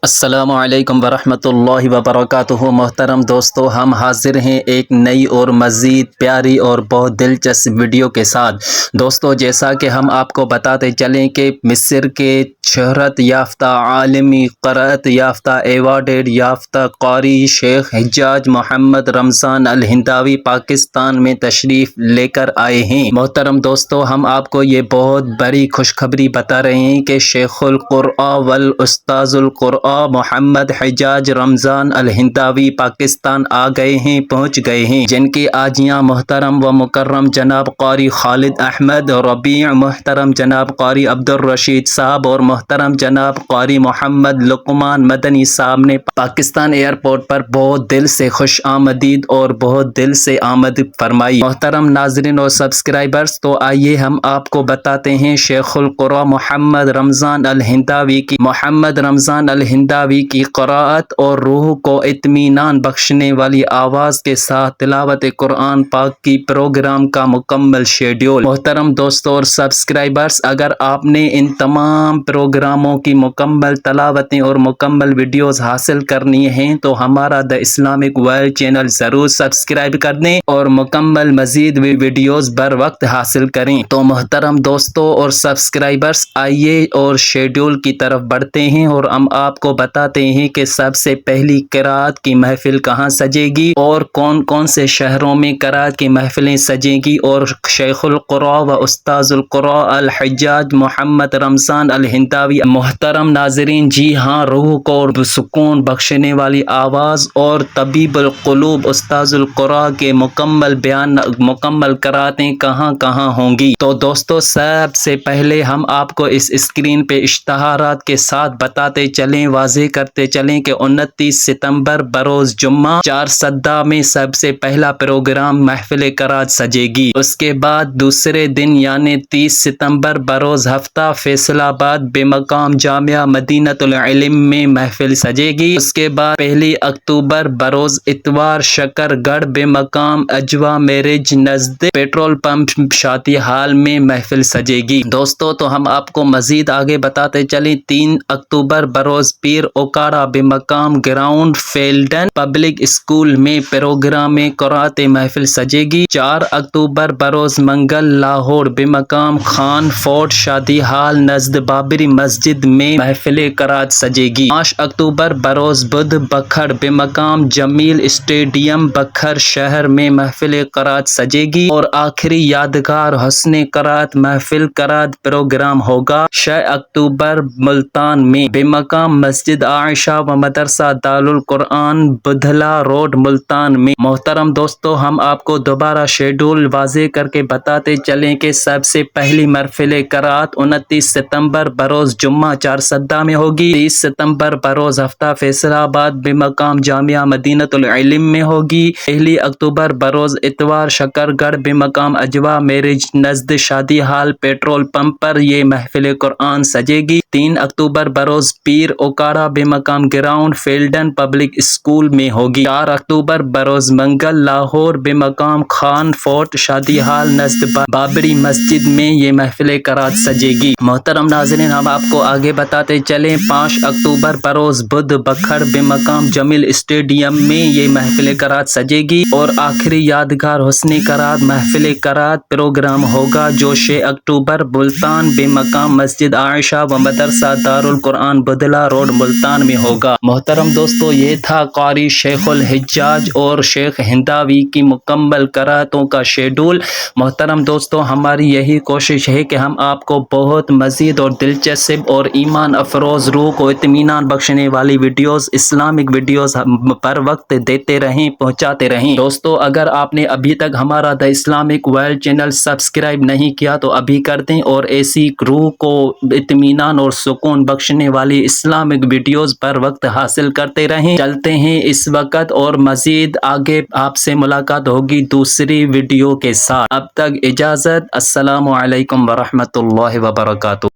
السلام علیکم ورحمۃ اللہ وبرکاتہ۔ محترم دوستو، ہم حاضر ہیں ایک نئی اور مزید پیاری اور بہت دلچسپ ویڈیو کے ساتھ۔ دوستو، جیسا کہ ہم آپ کو بتاتے چلیں کہ مصر کے شہرت یافتہ، عالمی قرأت یافتہ، ایوارڈ یافتہ قاری شیخ حجاج محمد رمضان الہنداوی پاکستان میں تشریف لے کر آئے ہیں۔ محترم دوستو، ہم آپ کو یہ بہت بڑی خوشخبری بتا رہے ہیں کہ شیخ القرآن والاستاذ القرآن محمد حجاج رمضان الہنداوی پاکستان آ گئے ہیں، پہنچ گئے ہیں، جن کی آجیاں محترم و مکرم جناب قاری خالد احمد ربیع، محترم جناب قاری عبدالرشید صاحب اور محترم جناب قاری محمد لقمان مدنی صاحب نے پاکستان ایئرپورٹ پر بہت دل سے خوش آمدید اور بہت دل سے آمد فرمائی۔ محترم ناظرین اور سبسکرائبرز، تو آئیے ہم آپ کو بتاتے ہیں شیخ القرآن محمد رمضان الہنداوی کی قرأت اور روح کو اطمینان بخشنے والی آواز کے ساتھ تلاوت قرآن پاک کی پروگرام کا مکمل شیڈول۔ محترم دوستوں اور سبسکرائبرز، اگر آپ نے ان تمام پروگراموں کی مکمل تلاوتیں اور مکمل ویڈیوز حاصل کرنی ہیں تو ہمارا دی اسلامک ورلڈ چینل ضرور سبسکرائب کر دیں اور مکمل مزید ویڈیوز بر وقت حاصل کریں۔ تو محترم دوستوں اور سبسکرائبرز، آئیے اور شیڈول کی طرف بڑھتے ہیں اور ہم آپ کو بتاتے ہیں کہ سب سے پہلی قرأت کی محفل کہاں سجے گی اور کون کون سے شہروں میں قرأت کی محفلیں سجیں گی، اور شیخ القرآن و استاذ القرآن الحجاج محمد رمضان الہنداوی محترم ناظرین، جی ہاں، روح کو سکون بخشنے والی آواز اور طبیب القلوب استاذ القرآن کے مکمل قرأتیں کہاں کہاں ہوں گی۔ تو دوستو، سب سے پہلے ہم آپ کو اس اسکرین پہ اشتہارات کے ساتھ بتاتے چلیں، واضح کرتے چلیں کہ 29 ستمبر بروز جمعہ چارسدہ میں سب سے پہلا پروگرام محفل قرأت سجے گی۔ اس کے بعد دوسرے دن یعنی 30 ستمبر بروز ہفتہ فیصل آباد بے مقام جامعہ مدینۃ العلم میں محفل سجے گی۔ اس کے بعد 1 اکتوبر بروز اتوار شکر گڑھ بے مقام اجوا میرج نزد پیٹرول پمپ شادی ہال میں محفل سجے گی۔ دوستو، تو ہم آپ کو مزید آگے بتاتے چلیں، 3 اکتوبر بروز پیر اوکاڑا بے مقام گراؤنڈ فیلڈن پبلک اسکول میں پروگرام قرأت محفل سجے گی۔ 4 اکتوبر بروز منگل لاہور بے مقام خان فورٹ شادی ہال نزد بابری مسجد میں محفل قرأت سجے گی۔ 5 اکتوبر بروز بدھ بکھڑ بے مقام جمیل اسٹیڈیم بکھر شہر میں محفل قرأت سجے گی، اور آخری یادگار حسن قرأت محفل قرأت پروگرام ہوگا 6 اکتوبر ملتان میں بے مقام مسجد عائشہ و مدرسہ دارالقرآن بدھلا روڈ ملتان میں۔ محترم دوستو، ہم آپ کو دوبارہ شیڈول واضح کر کے بتاتے چلیں کہ سب سے پہلی محفل قرأت 29 ستمبر بروز جمعہ چارسدہ میں ہوگی، 30 ستمبر بروز ہفتہ فیصل آباد بے مقام جامعہ مدینۃ العلم میں ہوگی، 1 اکتوبر بروز اتوار شکر گڑھ بے مقام اجوا میرج نزد شادی ہال پیٹرول پمپ پر یہ محفل قرآن سجے گی، 3 اکتوبر بروز پیر اوکاڑا بے مقام گراؤنڈ فیلڈن پبلک اسکول میں ہوگی، 4 اکتوبر بروز منگل لاہور بے مقام خان فورٹ شادی ہال نزد بابری مسجد میں یہ محفل قرأت سجے گی۔ محترم ناظرین، ہم آپ کو آگے بتاتے چلیں، 5 اکتوبر بروز بدھ بکھڑ بے مقام جمیل اسٹیڈیم میں یہ محفل قرأت سجے گی، اور آخری یادگار حسن قرأت محفل قرأت پروگرام ہوگا جو 6 اکتوبر ملتان بے مقام مسجد عائشہ و مدرسہ دارالقرآن بدھلا روڈ ملتان میں ہوگا۔ محترم دوستو، یہ تھا قاری شیخ الحجاج اور شیخ ہنداوی کی مکمل قرأتوں کا شیڈول۔ محترم دوستو، ہماری یہی کوشش ہے کہ ہم آپ کو بہت مزید اور دلچسپ اور ایمان افروز، روح کو اطمینان بخشنے والی ویڈیوز، اسلامک ویڈیوز پر وقت دیتے رہیں، پہنچاتے رہیں۔ دوستو، اگر آپ نے ابھی تک ہمارا the Islamic world channel subscribe نہیں کیا تو ابھی کر دیں، اور ایسی روح کو اطمینان اور سکون بخشنے والی اسلامک ویڈیوز پر وقت حاصل کرتے رہیں۔ چلتے ہیں اس وقت، اور مزید آگے آپ سے ملاقات ہوگی دوسری ویڈیو کے ساتھ۔ اب تک اجازت، السلام علیکم ورحمۃ اللہ وبرکاتہ۔